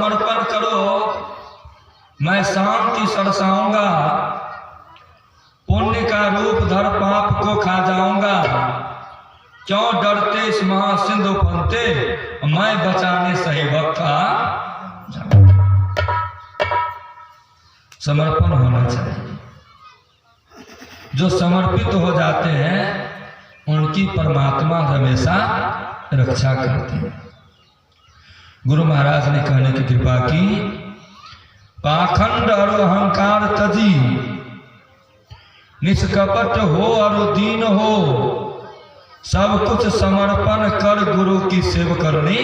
समर्पण करो, मैं शांति सरसाऊंगा, पुण्य का रूप धर पाप को खा जाऊंगा। क्यों डरते इस महासिंधु फंते, मैं बचाने सही वक्त आ। समर्पण होना चाहिए। जो समर्पित हो जाते हैं उनकी परमात्मा हमेशा रक्षा करते हैं। गुरु महाराज ने कहने की कृपा की, पाखंड और अहंकार तजी, निष्कपट हो और दीन हो, सब कुछ समर्पण कर गुरु की सेवा करनी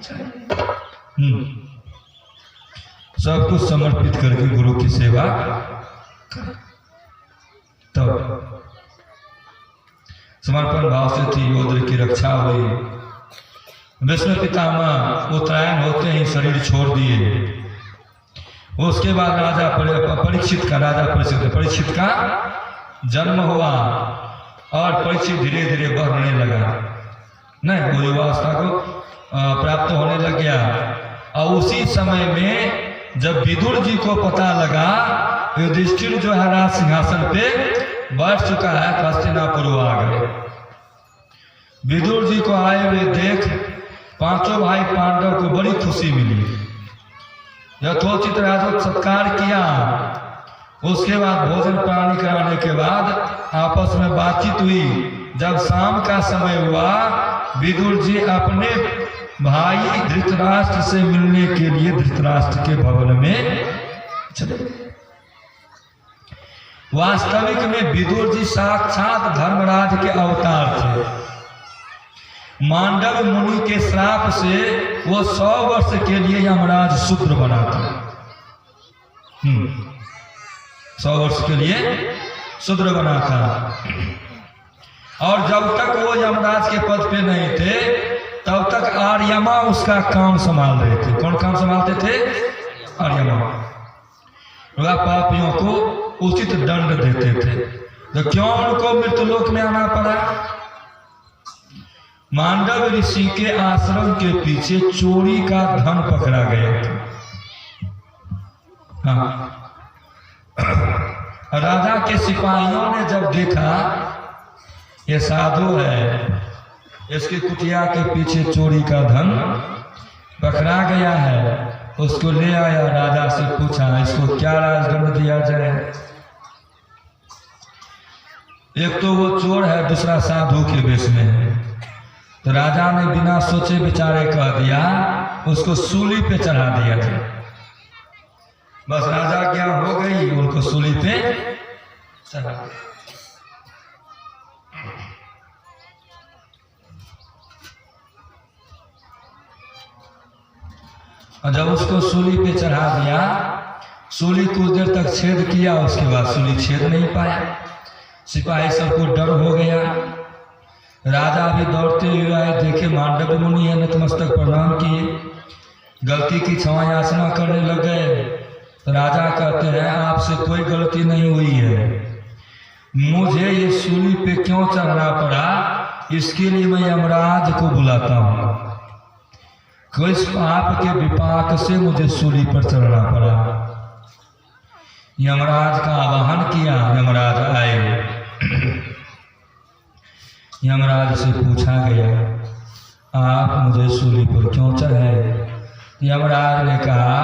चाहिए। सब कुछ समर्पित करके गुरु की सेवा कर। तो समर्पण भाव से थी योद्ध की रक्षा हुई। विष्णु पितामह उत्तरायण होते ही शरीर छोड़ दिए। उसके बाद राजा परीक्षित का जन्म हुआ और परीक्षित धीरे धीरे बढ़ने लगा, नहीं वो युवावस्था को प्राप्त होने लग गया। और उसी समय में जब विदुर जी को पता लगा युधिष्ठिर जो है राज सिंहासन पे बैठ चुका है, हस्तिनापुर आ गए। विदुर जी को आए हुए देख पांचों भाई पांडव को बड़ी खुशी मिली। यथोचित राजोचित सत्कार किया। उसके बाद भोजन पानी कराने के बाद आपस में बातचीत हुई। जब शाम का समय हुआ, विदुर जी अपने भाई धृतराष्ट्र से मिलने के लिए धृतराष्ट्र के भवन में चले गए। वास्तविक में विदुर जी साक्षात धर्मराज के अवतार थे। मांडव मुनि के श्राप से वो 100 वर्ष के लिए यमराज शूद्र बना था। 100 वर्ष के लिए शूद्र बना था। और जब तक वो यमराज के पद पे नहीं थे तब तक आर्यमा उसका काम संभाल रहे थे। कौन काम संभालते थे? आर्यमा। पापियों को उचित दंड देते थे। तो क्यों उनको मृत्युलोक में आना पड़ा? मांडव ऋषि के आश्रम के पीछे चोरी का धन पकड़ा गया था। हाँ। राजा के सिपाहियों ने जब देखा ये साधु है, इसकी कुटिया के पीछे चोरी का धन पकड़ा गया है, उसको ले आया। राजा से पूछा इसको क्या राजदंड दिया जाए। एक तो वो चोर है, दूसरा साधु के वेश में है। तो राजा ने बिना सोचे विचारे कह दिया उसको सूली पे चढ़ा दिया था। बस राजा क्या हो गई, उनको सूली पे चढ़ा दिया। और जब उसको सूली पे चढ़ा दिया, सूली कुछ देर तक छेद किया, उसके बाद सूली छेद नहीं पाया। सिपाही सबको डर हो गया। राजा भी दौड़ते हुए आए, देखे मांडव मुनि है, नतमस्तक प्रणाम किए, गलती की क्षमा याचना करने लग गए। तो राजा कहते हैं आपसे कोई गलती नहीं हुई है, मुझे ये सूली पे क्यों चढ़ना पड़ा, इसके लिए मैं यमराज को बुलाता हूँ। किस पाप के विपाक से मुझे सूली पर चढ़ना पड़ा। यमराज का आवाहन किया, यमराज आए। यमराज से पूछा गया आप मुझे सूली पर क्यों चढ़े? यमराज ने कहा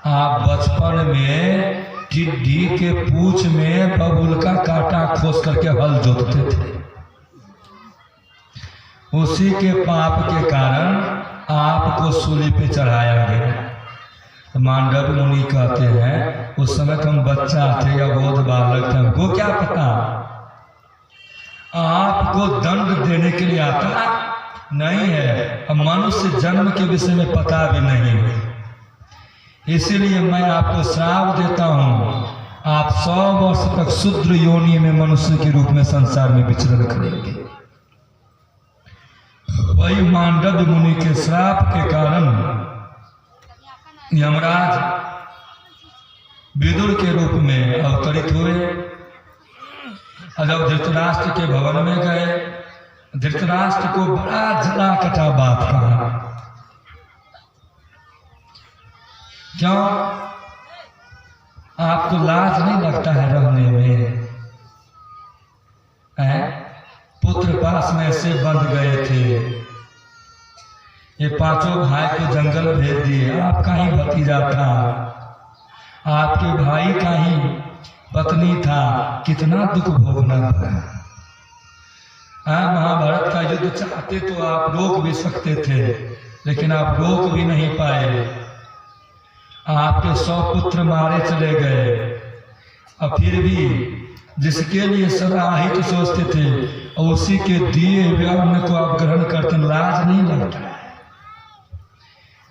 आप बचपन में टिड्डी के पूंछ में बबूल का कांटा खोस करके हल जोतते थे, उसी के पाप के कारण आपको सूली पे चढ़ाया गया। मांडव मुनि कहते हैं उस समय तो हम बच्चा थे या बोध बालक थे, हमको क्या पता, आपको दंड देने के लिए आता नहीं है, अब मनुष्य जन्म के विषय में पता भी नहीं है। इसीलिए मैं आपको श्राप देता हूँ, आप 100 वर्ष तक शूद्र योनि में मनुष्य के रूप में संसार में विचरण करेंगे। वही मांडव मुनि के श्राप के कारण यमराज विदुर के रूप में अवतरित हुए। जब धृतराष्ट्र के भवन में गए, धृतराष्ट्र को बड़ा जला कटा बात कहा। क्यों आपको लाज नहीं लगता है रहने में? पुत्र पास में से बंध गए थे, ये पांचों भाई को जंगल भेज दिए। आपका ही भतीजा था, आपके भाई का ही पत्नी था, कितना दुख भोगना पड़ा। महाभारत का युद्ध चाहते तो आप रोक भी सकते थे, लेकिन आप रोक भी नहीं पाए। आपके 100 पुत्र मारे चले गए, और फिर भी जिसके लिए सराहित तो सोचते थे और उसी के दिए हुए अन्न को आप ग्रहण करते, लाज नहीं लगता है?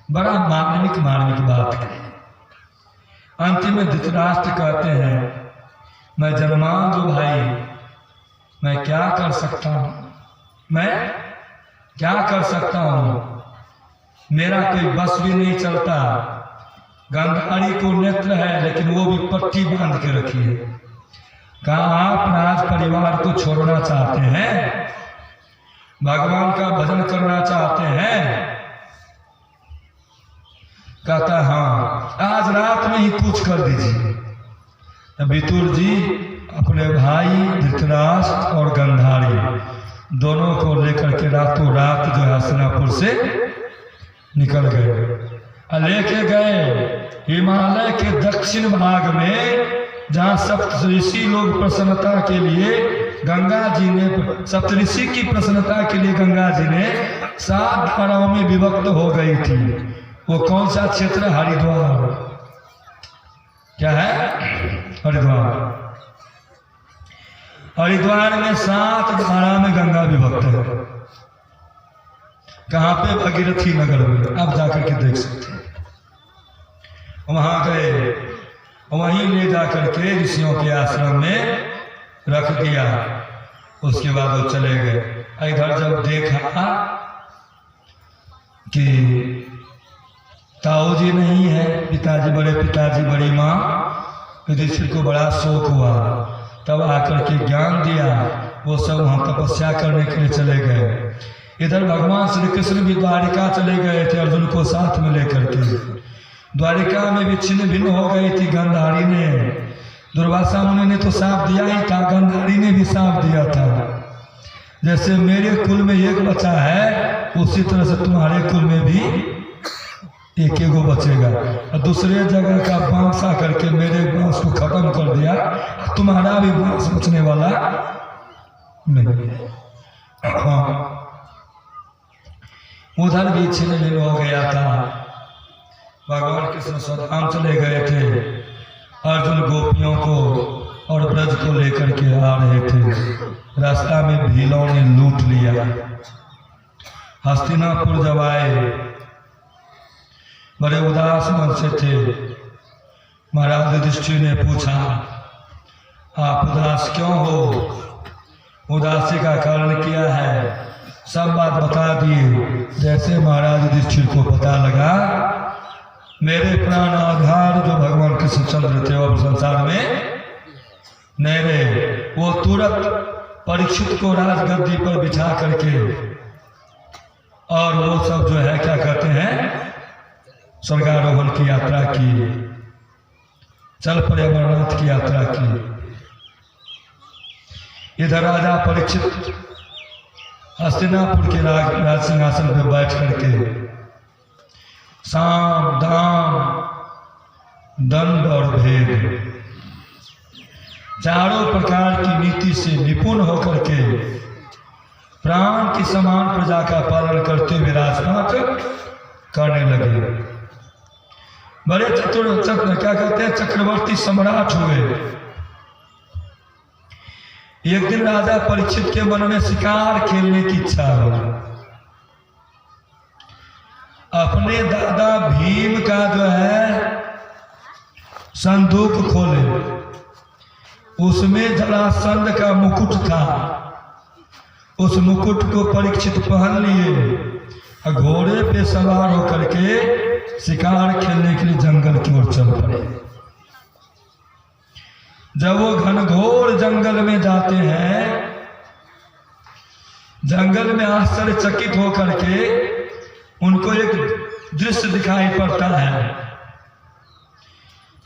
बड़ा मार्मिक बात है। अंतिम में धृतराष्ट्र कहते हैं, मैं जन्मांधु भाई, मैं क्या कर सकता हूँ? मैं क्या कर सकता हूँ? मेरा कोई बस भी नहीं चलता। गांधारी को नेत्र है, लेकिन वो भी पट्टी बांध के रखी है। कहा आप राज परिवार को छोड़ना चाहते हैं, भगवान का भजन करना चाहते हैं? कहता हाँ, आज रात में ही कुछ कर दीजिए। विदुर जी अपने भाई धृतराष्ट्र और गांधारी दोनों को लेकर के रातों रात जो है हस्तिनापुर से निकल गए। लेके गए हिमालय के दक्षिण भाग में, जहाँ सप्तऋषि लोग प्रसन्नता के लिए गंगा जी ने, सप्तऋषि की प्रसन्नता के लिए गंगा जी ने 7 धाराओं में विभक्त हो गई थी। वो कौन सा क्षेत्र? हरिद्वार। क्या है? हरिद्वार। हरिद्वार में 7 धारा में गंगा विभक्त है। कहाँ पे? भगीरथी नगर में। आप जाकर के देख सकते हैं। वहां गए, वहीं ले जाकर के ऋषियों के आश्रम में रख दिया। उसके बाद वो चले गए। इधर जब देखा कि ताऊ जी नहीं है, पिताजी, बड़े पिताजी, बड़ी माँ, युधिष्ठिर को बड़ा शौक हुआ। तब आकर के ज्ञान दिया। वो सब वहाँ तपस्या करने के लिए चले गए। इधर भगवान श्री कृष्ण भी द्वारिका चले गए थे, अर्जुन को साथ में लेकर के। द्वारिका में भी छिन्न भिन्न हो गई थी। गांधारी ने, दुर्वासा मुनि ने तो साफ दिया ही था, गांधारी ने भी साफ दिया था। जैसे मेरे कुल में एक बचा है, उसी तरह से तुम्हारे कुल में भी एक गो बचेगा। और दूसरे जगह का बांस आकर के मेरे बांस को खत्म कर दिया, तुम्हारा भी बांस बचने वाला नहीं। हाँ, उधर भी छिन्न भिन्न हो गया था। भगवान कृष्ण स्वधाम चले गए थे। अर्जुन गोपियों को और ब्रज को लेकर के आ रहे थे। रास्ता में भीलों ने लूट लिया। हस्तिनापुर जब आए, बड़े उदास मन से थे। महाराज युधिष्ठिर ने पूछा, आप उदास क्यों हो? उदासी का कारण क्या है? सब बात बता दिए। जैसे महाराज युधिष्ठिर को पता लगा, मेरे प्राण आधार जो भगवान कृष्णचंद्र थे और संसार में नहीं रहे, वो तुरंत परीक्षित को राजगद्दी पर बिछा करके, और वो सब जो है क्या कहते हैं, स्वर्गारोहण की यात्रा की, चल पड़े अमरनाथ की यात्रा की। इधर राजा परीक्षित हस्तिनापुर के राज सिंहासन पर बैठ करके साम दाम दंड और भेद चारों प्रकार की नीति से निपुण होकर के प्राण की समान प्रजा का पालन करते हुए राजपाट करने लगे। बड़े क्या कहते हैं, चक्रवर्ती सम्राट हुए। एक दिन राजा परीक्षित के मन में शिकार खेलने की इच्छा हुई। अपने दादा भीम का जो है संदूक खोले, उसमें जरासंध का मुकुट था। उस मुकुट को परीक्षित पहन लिए, घोड़े पे सवार होकर के शिकार खेलने के लिए जंगल की ओर चल पड़े। जब वो घनघोर जंगल में जाते हैं, जंगल में आश्चर्यचकित होकर के उनको एक दृश्य दिखाई पड़ता है।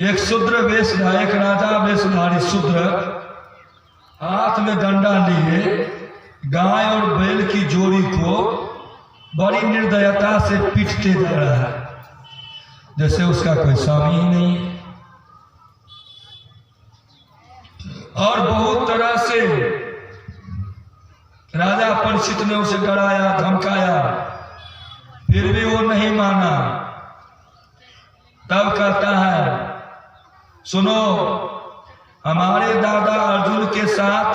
एक शूद्र वेशधारी, एक राजा वेशधारी शूद्र हाथ में डंडा लिए गाय और बैल की जोड़ी को बड़ी निर्दयता से पीटते जा रहा है, जैसे उसका कोई स्वामी ही नहीं है। और बहुत तरह से राजा परीक्षित ने उसे डराया, धमकाया, फिर भी वो नहीं माना। तब कहता है, सुनो, हमारे दादा अर्जुन के साथ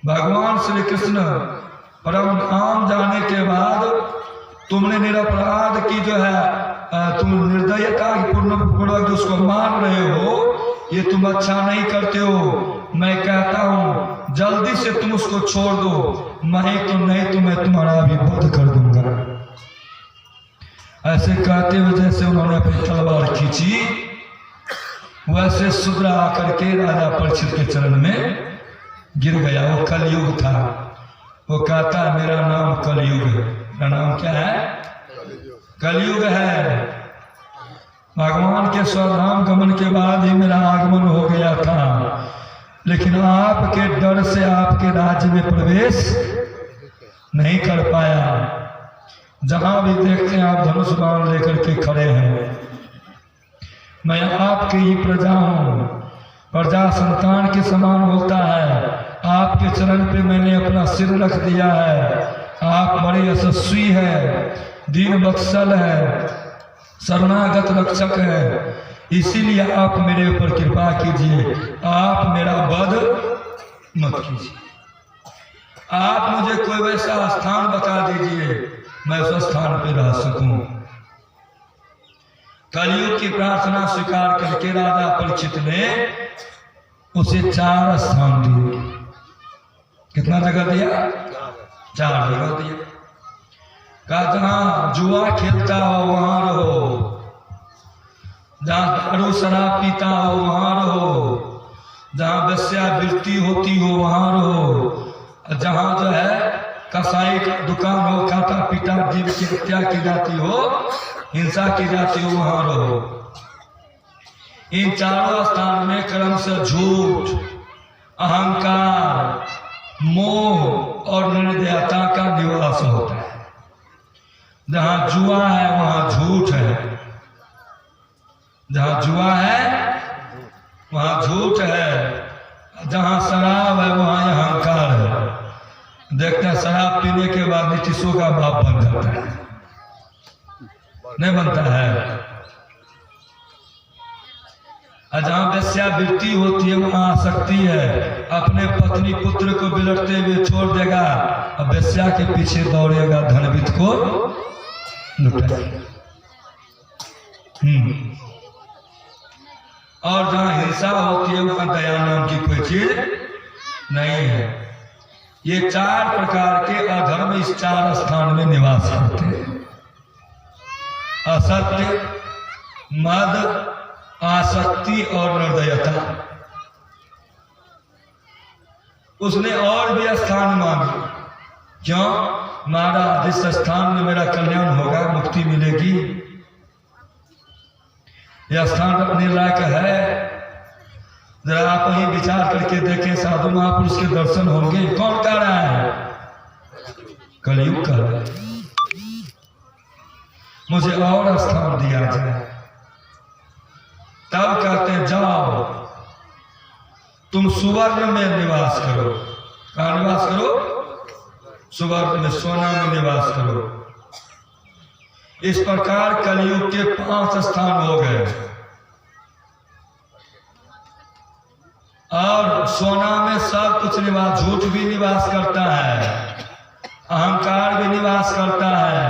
भगवान श्री कृष्ण परम धाम जाने के बाद तुमने निरपराध की जो है तुम निर्दयता पूर्वक उसको मार रहे हो, ये तुम अच्छा नहीं करते हो। मैं कहता हूं जल्दी से तुम उसको छोड़ दो, नहीं तो मैं तुम्हारा भी वध कर दूंगा। ऐसे कहते हुए जैसे उन्होंने अपनी तलवार खींची, वैसे शूद्र आकर के राजा परीक्षित के चरण में गिर गया। वो कलयुग था। वो कहता है, मेरा नाम कलयुग है। मेरा नाम क्या है? कलयुग है। भगवान के स्वधाम गमन के बाद ही मेरा आगमन हो गया था, लेकिन आपके डर से आपके राज्य में प्रवेश नहीं कर पाया। जहां भी देखते हैं आप धनुष बाण लेकर के खड़े हैं। मैं आपकी ही प्रजा हूं, प्रजा संतान के समान होता है। आपके चरण पे मैंने अपना सिर रख दिया है। आप बड़े यशस्वी हैं, दीन बत्सल है, शरणागत रक्षक है, इसीलिए आप मेरे ऊपर कृपा कीजिए। आप मेरा वध मत कीजिए। आप मुझे कोई वैसा स्थान बता दीजिए मैं उस स्थान पे रह सकूं। कलयुग की प्रार्थना स्वीकार करके राजा परीक्षित ने उसे 4 स्थान दिए। कितना जगह दिया? 4 जगह दिया। कहा जहां जुआ खेलता हो वहां रहो, जहां दारू शराब पीता हो वहां रहो, जहां वेश्यावृत्ति होती हो वहां रहो, जहां जो है कसाई का दुकान हो, काटा पीटा जीव की हत्या की जाती हो, हिंसा की जाती हो, वहां रहो। इन 4 स्थान में क्रम से झूठ, अहंकार, मोह और निर्दयता का निवास होता है। जहां जुआ है वहां झूठ है, जहां जुआ है वहां झूठ है, जहां शराब है वहां अहंकार है। देखते हैं शराब पीने के बाद नीतीशों का बाप बन जाता है, नहीं बनता है। जहां वेश्यावृत्ति होती है वहां आसक्ति है। अपने पत्नी पुत्र को बिलटते हुए छोड़ देगा, अब वेश्या के पीछे दौड़ेगा, धनवित को लुटाएगा। और जहां हिंसा होती है वहां दया नाम की कोई चीज नहीं है। ये 4 प्रकार के अधर्म इस 4 स्थान में निवास करते हैं। असत्य, मद, आसक्ति और निर्दयता। उसने और भी स्थान मांगे। क्यों? महाराज जिस स्थान में मेरा कल्याण होगा, मुक्ति मिलेगी, यह स्थान अपने लायक है। जरा आप ही विचार करके देखें, साधु महापुरुष के दर्शन होंगे। कौन कह रहा है? कलयुग कह रहा है। मुझे और स्थान दिया जाए। तब कहते हैं, जाओ तुम सुवर्ण में निवास करो। कहाँ निवास करो? सुवर्ण में, सोना में निवास करो। इस प्रकार कलयुग के 5 स्थान हो गए। और सोना में सब कुछ निवास, झूठ भी निवास करता है, अहंकार भी निवास करता है,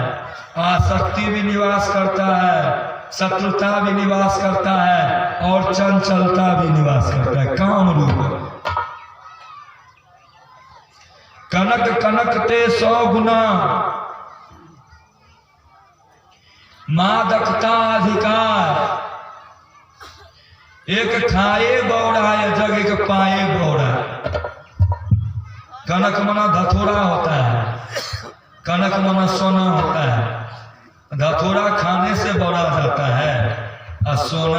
आसक्ति भी निवास करता है, शत्रुता भी निवास करता है, और चंचलता भी निवास करता है। काम रूप कनक कनकते 100 गुना, मादकता अधिकार। एक खाए बौड़ा है, जग एक पाए बौड़ा। कनक मना धतूरा होता है, कनक मना सोना होता है। धतूरा खाने से बौड़ा जाता है और सोना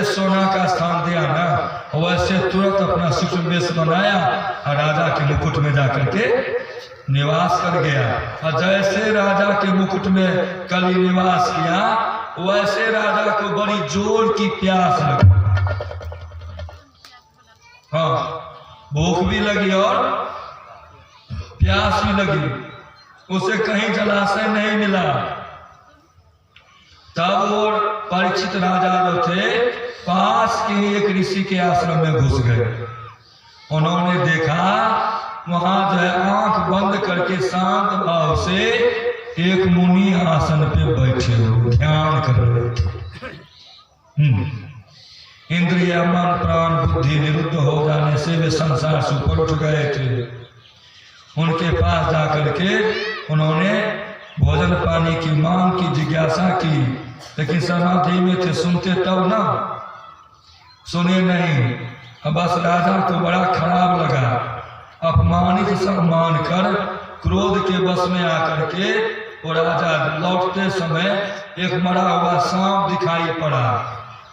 सोना का स्थान दिया ना, वैसे तुरंत अपना सूक्ष्म वेश बनाया और राजा के मुकुट में जाकर के निवास कर गया। और जैसे राजा के मुकुट में कली निवास किया, वैसे राजा को बड़ी जोर की प्यास लगी। हाँ, भूख भी लगी और प्यास भी लगी। उसे कहीं जलाशय नहीं मिला। तब वो परीक्षित राजा जो थे, पास के एक ऋषि के आश्रम में घुस गए। उन्होंने देखा वहां जो है आंख बंद करके शांत भाव से एक मुनि आसन पे बैठे हुए ध्यान कर रहे थे। इंद्रिय मन प्राण बुद्धि निरुद्ध हो जाने से वे संसार से ऊपर उठ गए थे। उनके पास जाकर के उन्होंने भोजन पानी की मांग की, जिज्ञासा की, लेकिन समाधि में थे, सुनते तब ना, सुने नहीं। अब बस राजा को बड़ा खराब लगा। अपमानित सम्मान कर क्रोध के बस में आकर के वो राजा लौटते समय एक मरा हुआ सांप दिखाई पड़ा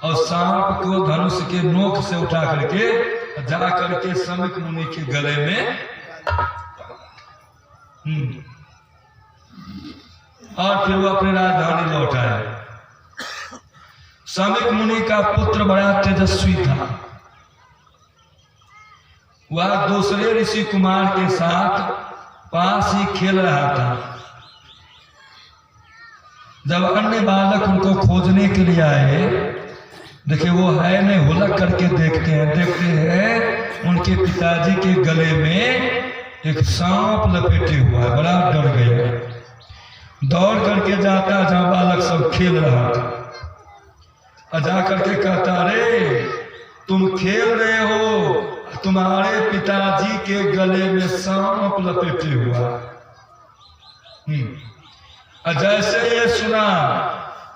और सांप को धनुष के नोक से उठा करके जा करके समीक मुनि के गले में और फिर वो अपने राजधानी लौट आए। समीक मुनि का पुत्र बड़ा तेजस्वी था। वह दूसरे ऋषि कुमार के साथ पास ही खेल रहा था। जब अन्य बालक उनको खोजने के लिए आए, देखिए वो है नहीं, हुलक करके देखते हैं उनके पिताजी के गले में एक सांप लपेटे हुआ है। बड़ा डर गया, दौड़ करके जाता जहां बालक सब खेल रहा था और जा करके कहता, अरे तुम खेल रहे हो, तुम्हारे पिताजी के गले में सांप लपेटे हुआ। जैसे ये सुना,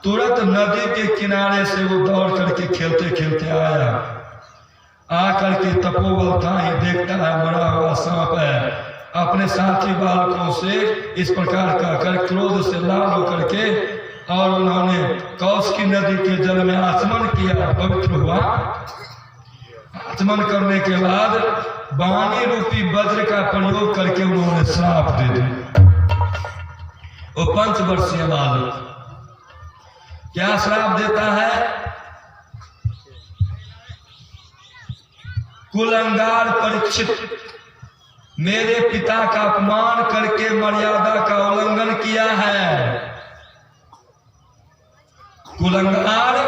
तुरंत नदी के किनारे से वो दौड़ करके खेलते खेलते आया। आकर के तपोबल था ही देखता है मरा हुआ सांप है। अपने साथी बालकों से इस प्रकार कहकर क्रोध से लाल होकर के और उन्होंने कौशिकी नदी के जल में आचमन किया, पवित्र हुआ। आचमन करने के बाद वाणी रूपी वज्र का प्रयोग करके उन्होंने श्राप दे दिया। वो 5 वर्षीय बालक क्या श्राप देता है? कुलंगार परीक्षित, मेरे पिता का अपमान करके मर्यादा का उल्लंघन किया है। कुलंगार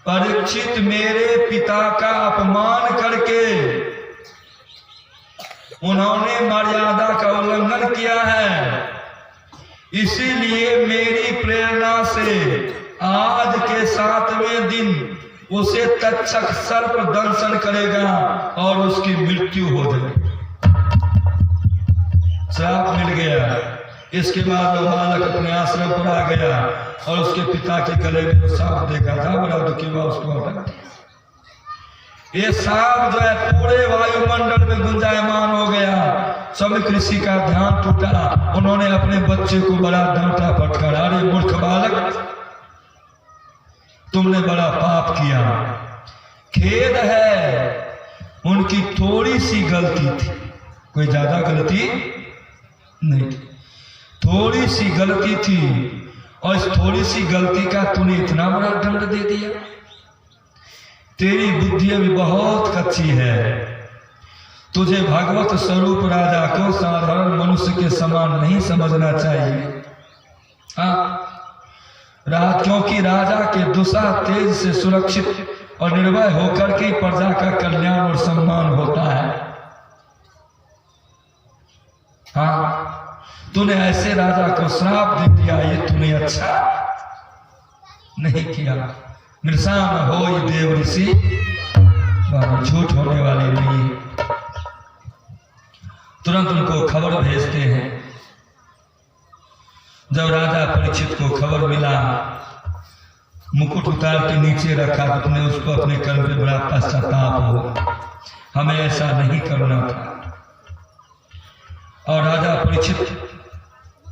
परीक्षित मेरे पिता का अपमान करके उन्होंने मर्यादा का उल्लंघन किया है। इसीलिए मेरी प्रेरणा से आज के 7वें दिन उसे तक्षक सर्प दंशन करेगा और उसकी मृत्यु हो जाएगी। श्राप मिल गया। इसके बाद वो बालक अपने आश्रम पर आ गया और उसके पिता के गले में सांप देखा था, बड़ा दुखी हुआ, उसको हटा। ये सांप जो है पूरे वायुमंडल में गुंजायमान हो गया। समीक ऋषि का ध्यान टूटा। उन्होंने अपने बच्चे को बड़ा डांटा फटकारा, अरे मूर्ख बालक, तुमने बड़ा पाप किया। खेद है, उनकी थोड़ी सी गलती थी, कोई ज्यादा गलती नहीं, थोड़ी सी गलती थी। और इस थोड़ी सी गलती का तूने इतना बड़ा दंड दे दिया। तेरी बुद्धि भी बहुत कच्ची है। तुझे भगवत स्वरूप राजा को साधारण मनुष्य के समान नहीं समझना चाहिए। क्योंकि राजा के दुसा तेज से सुरक्षित और निर्भय होकर के प्रजा का कल्याण और सम्मान होता है। हाँ, तूने ऐसे राजा को श्राप दे दिया, ये तूने अच्छा नहीं किया। मृषा न हो ये देव ऋषि, झूठ होने वाले नहीं। तुरंत उनको खबर भेजते हैं। जब राजा परीक्षित को खबर मिला, मुकुट उतार के नीचे रखा, तो अपने उसको अपने कर्म पे बड़ा पश्चाताप हुआ, हमें ऐसा नहीं करना था। और राजा परीक्षित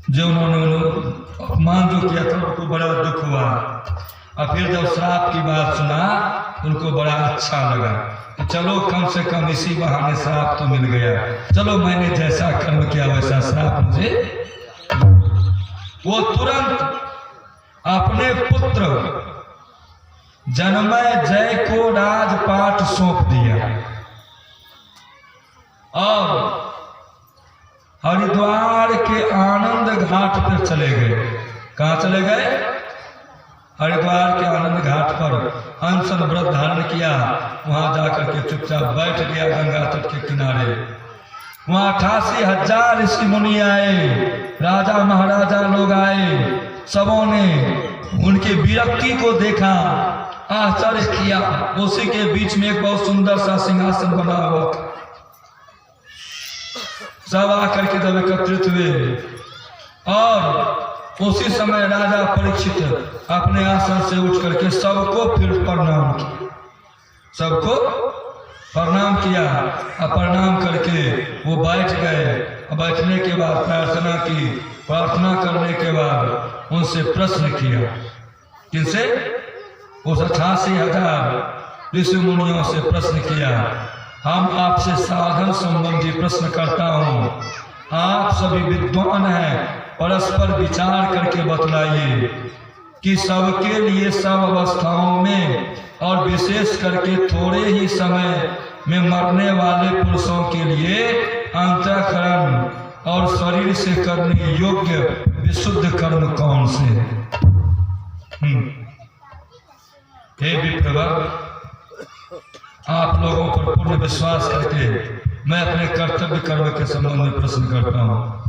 जो उन्होंने अपमान जो किया था, उनको बड़ा दुख हुआ। और फिर जब श्राप की बात सुना उनको बड़ा अच्छा लगा कि चलो कम से कम इसी बहाने श्राप तो मिल गया, चलो मैंने जैसा कर्म किया वैसा श्राप मुझे। वो तुरंत अपने पुत्र जनमेजय जय को राजपाट सौंप दिया और हरिद्वार के आनंद घाट पर चले गए। कहाँ चले गए? हरिद्वार के आनंद घाट पर अनशन व्रत धारण किया। वहां जाकर के चुपचाप बैठ गया गंगा तट के किनारे। वहां 88,000 ऋषि मुनि आए, राजा महाराजा लोग आए, सबों ने उनके विरक्ति को देखा, आश्चर्य किया। उसी के बीच में एक बहुत सुंदर सा सिंहासन बना हुआ था। सब आकर के जब एकत्रित हुए और उसी समय राजा परीक्षित अपने आसन से उठ करके सबको फिर प्रणाम किया, सबको प्रणाम किया। और प्रणाम करके वो बैठ गए। बैठने के बाद प्रार्थना की। प्रार्थना करने के बाद उनसे प्रश्न किया। किनसे? उस 88,000 ऋषि मुनियों से प्रश्न किया। हम आपसे साधन संबंधी प्रश्न करता हूँ, आप सभी विद्वान हैं, परस्पर विचार करके बतलाइए कि सबके लिए सब अवस्थाओं में और विशेष करके थोड़े ही समय में मरने वाले पुरुषों के लिए अंतःकरण और शरीर से करने योग्य विशुद्ध कर्म कौन से हैं? हे विप्रवर, आप लोगों पर पूर्ण विश्वास करके मैं अपने कर्तव्य कर्म के संबंध में प्रश्न करता हूँ।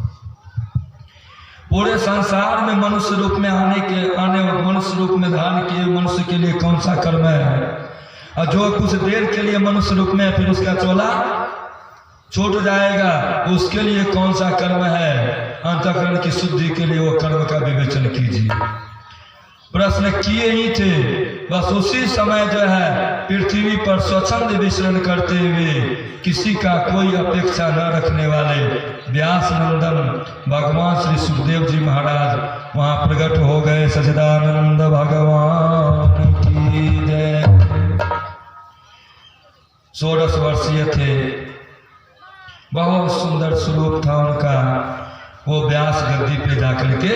पूरे संसार में मनुष्य रूप में मनुष्य रूप में धारण किए मनुष्य के लिए कौन सा कर्म है? और जो कुछ देर के लिए मनुष्य रूप में फिर उसका चोला छूट जाएगा, उसके लिए कौन सा कर्म है? अंतःकरण की शुद्धि के लिए वो कर्म का विवेचन कीजिए। प्रश्न किए ही थे, बस उसी समय जो है पृथ्वी पर स्वच्छंद विचरण करते हुए किसी का कोई अपेक्षा न रखने वाले व्यास नंदन भगवान श्री सुखदेव जी महाराज वहां प्रकट हो गए। सच्चिदानंद भगवान की जय। 16 वर्षीय थे, बहुत सुंदर स्वरूप था उनका। वो व्यास गद्दी पे जाकर के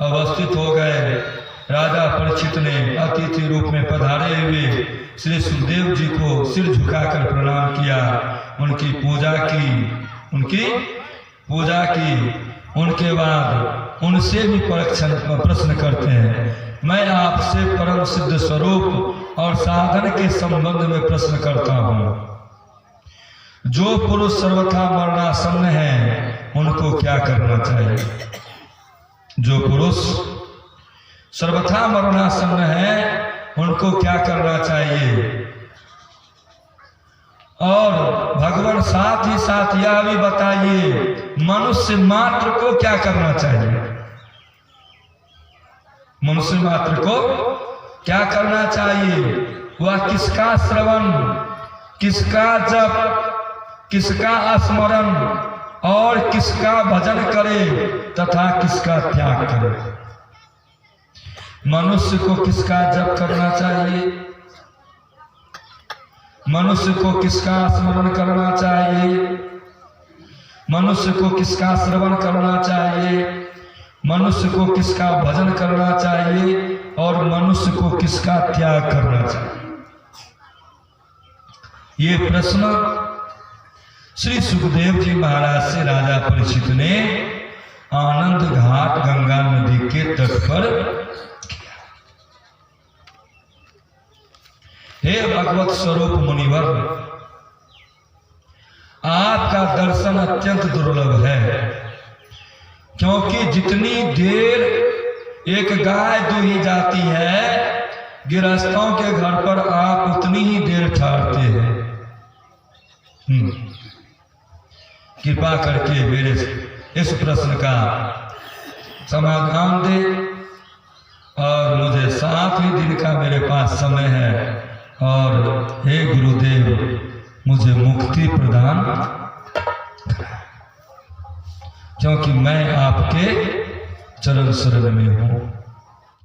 अवस्थित हो गए। राजा परीक्षित ने अतिथि रूप में पधारे हुए श्री सुखदेव जी को सिर झुकाकर प्रणाम किया, उनकी पूजा की। उनके बाद उनसे भी प्रश्न करते हैं। मैं आपसे परम सिद्ध स्वरूप और साधन के संबंध में प्रश्न करता हूँ। जो पुरुष सर्वथा मरणासन्न है उनको क्या करना चाहिए? जो पुरुष सर्वथा मरणासन्न है उनको क्या करना चाहिए? और भगवान साथ ही साथ यह भी बताइए मनुष्य मात्र को क्या करना चाहिए? मनुष्य मात्र को क्या करना चाहिए? वह किसका श्रवण, किसका जप, किसका स्मरण और किसका भजन करे तथा किसका त्याग करे? मनुष्य को किसका जप करना चाहिए? मनुष्य को किसका स्मरण करना चाहिए? मनुष्य को किसका श्रवण करना चाहिए? मनुष्य को किसका भजन करना चाहिए? और मनुष्य को किसका त्याग करना चाहिए? ये प्रश्न श्री सुखदेव जी महाराज से राजा परीक्षित ने आनंद घाट गंगा नदी के तट पर। हे भगवत स्वरूप मुनिवर, आपका दर्शन अत्यंत दुर्लभ है, क्योंकि जितनी देर एक गाय दूही जाती है गृहस्थों के घर पर आप उतनी ही देर ठहरते हैं। कृपा करके मेरे इस प्रश्न का समाधान दे और मुझे 7 ही दिन का मेरे पास समय है और हे गुरुदेव मुझे मुक्ति प्रदान, क्योंकि मैं आपके चरण शरण में हूँ।